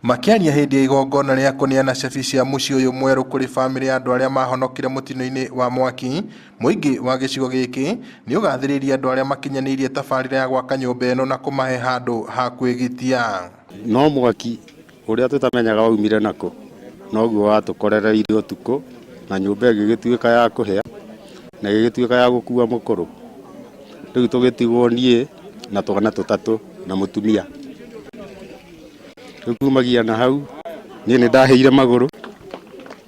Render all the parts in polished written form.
Makiaria hindi ya igongona ria kuneana cabi cia mucii uyu mweru kuri family ya andu aria mahonokire mutino-ini wa mwaki, muingi wa gicigo giki ni ugathiriria andu aria makinyanirie tabarira ya gwaka nyumba eno na kumahe handu ha kwigitia. No mwaki uria tutamenyaga waumire nako noguo watukorereire utuku na nyumba igigituika ya kuhea na igigituika ya gukua mukuru. Riu tugitigwo nie na twana tutatu na mutumia. Kumagia na hau ni ndaheire maguru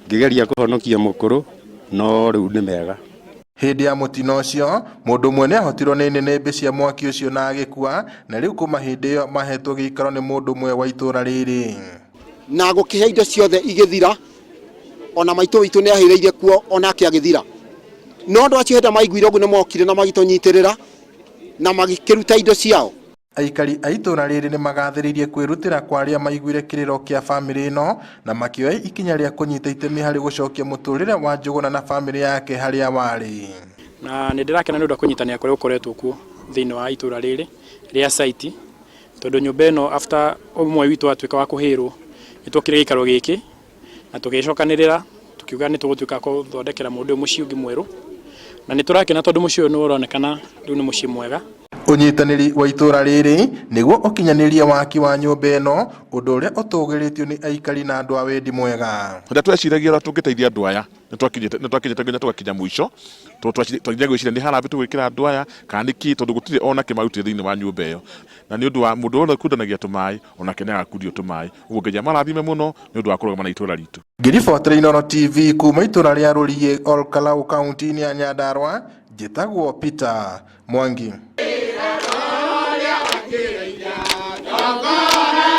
ngigeria kuhonokia mukuru no riu ni mega. Hindi ya mutino ucio mundu mwene ahotirwo ni nembe cia mwaki ucio na agikua, na riu kuma hindi iyo mahetwo giikaro ni mundu mwe wa itura riri na gukihe indo ciothe igithira. Ona maitu witu ni ahireire kuo onake agithira, no ndo acio henda maiguire uguo ni mokire na magitonyitirira na magikiruta indo ciao. Aikari a itura riri ni magathiririe kwirutira kwa aria maiguire kiriro kia family ino na makioya ikinya ria kunyita itemi hari gucokia muturire wa Njuguna na family yake haria wari. Na ni ndirakena ni undu kunyitania kuria ukoretwo kuo thiini wa itura riri ria site, tondu nyumba ino after umwe witu atuika wa kuhirwo nitwokire gikaro giki na tugicokanirira tukiuga ni tugutuika kuthondekera mundu mucii ungi mweru, na niturakena tondu mucii uyu ni uronekana riu ni mucii mwega. Unyitaniri wa itura riri niguo ukinyaniria waki wa nyumba eno, undu uria utugiritio ni aikari na andu a wendi mwega. Nda tweciragia ura tungiteithia andu aya nitwakinyite nginya tugakinya mwisho twakinya gwiciria ni harabi tugwikira andu aya kana niki tondu gutire ona kimaruti thiini wa nyumba iyo, na ni undu wa mundu wothe kundanagia tumai onake ni agakundio tumai. Uguo Ngai amarathime muno ni undu wa kurugama na itura ritu. Ngiribotera Inooro TV kuma itura ria Rurii Ol Kalou kaunti-ini ya Nyandarua, njitagwo Peter Mwangi.